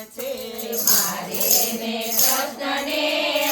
છે મારે ને કૃષ્ણને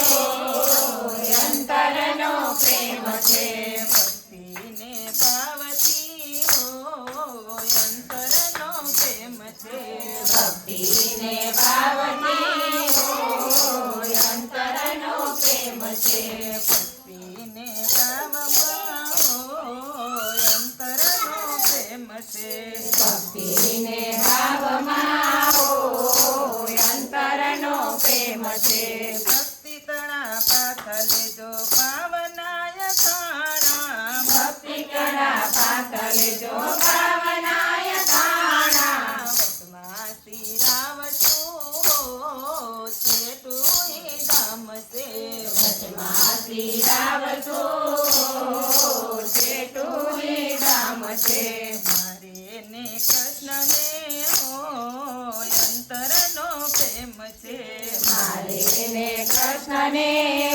હોય અંતરનો પ્રેમ છે ભક્તિને ભાવથી હોય અંતરનો પ્રેમ છે ભક્તિને ભાવથી હોય અંતરનો પ્રેમ છે ભક્તિને ભાવમાં હોય અંતરનો પ્રેમ છે ભક્તિને ભાવમાં હોય અંતરનો પ્રેમ છે ભક્તિ તણા પાથ લેજો ભાવનાય થાણા ભક્તિ કળા પાથ લેજો ભાવનાય તાણા વચમાં શિરાવશું છેટું ધામ છે વચમાં શિરાવશો છેટું ધામ છે મારે ને કૃષ્ણને હોય અંતરનો પ્રેમ છે મારે ને કૃષ્ણને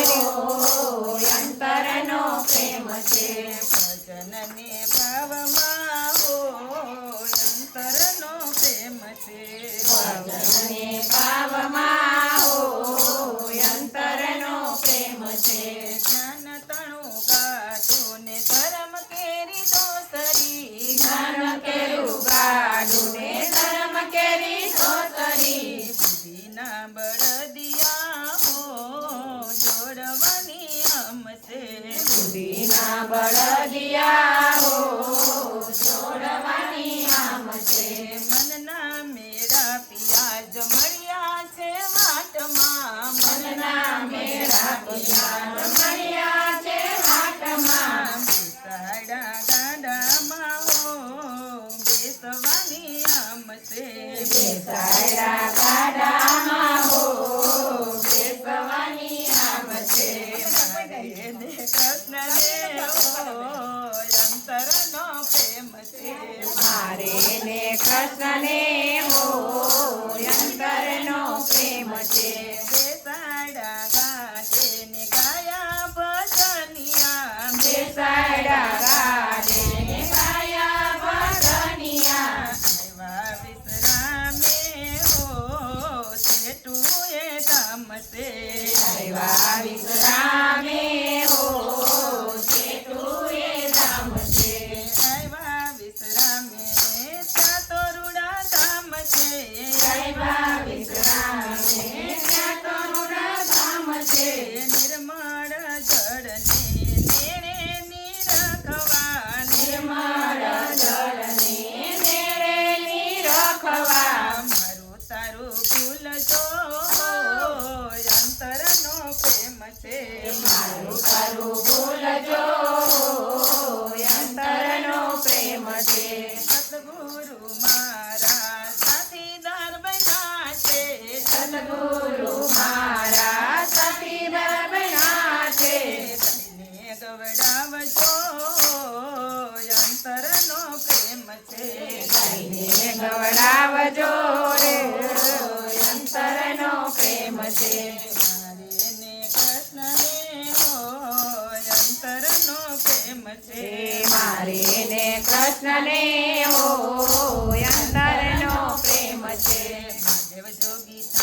હોય અંતરનો પ્રેમ છે ભજનને ભાવમાં હોય અંતરનો પ્રેમ છે ભજનને ભાવમાં હોય અંતરનો પ્રેમ છે જ્ઞાન તણું ગાઢું ને ધર્મ કેરી દોસરી જ્ઞાન કેરું ગાડું ને ધર્મ કેરી સોતરી બુદ્ધિના બળદિયા હો જોડવાની આમ છે બુદ્ધિના બળદિયા હો છોડવાની આમ છે મનના મેળા પિયાજ મળ્યા છે વાટમાં મનના મેળા પિયાર મળ્યા છે હાટમાં બેસાડા ગાડામાં હો બેસવાની આમ છે બેસાયડા ગાડામાં હો બેસવાની આમ છે મારે ને કૃષ્ણને હોય અંતરનો પ્રેમ છે મારે ને કૃષ્ણને હોય અંતરનો પ્રેમ છે બેસાડા ગાડે ને ગાયા ભજનિયા બેસાયડા ગાડે ને ગાયા ભજનિયા આવ્યા વિશ્રામે હો છેટું એ ધામ છે આવ્યા વિશ્રામે હો છેટું એ ધામ છે આવ્યા વિશ્રામે ત્યાં તો રૂડા ધામ છે આવ્યા વિશ્રામે ત્યાં તો ધામ છે નિર્મળ જળને નેણે નિરખવા નિર્મળ જળને મેળે નિરખવા મારું તારું ભૂલજો અંતરનો પ્રેમ છે મારું તારું ભૂલજો અંતરનો પ્રેમ છે સદગુરુ મારા સાથીદાર બન્યા છે સદગુરુ મારા સાથીદાર બન્યા છે તને ગવડાવજો અંતરનો પ્રેમ છે કઈને ગવડાવજો રે અંતરનો પ્રેમ છે મારે ને કૃષ્ણને હોય અંતરનો પ્રેમ છે મારે ને કૃષ્ણને હોય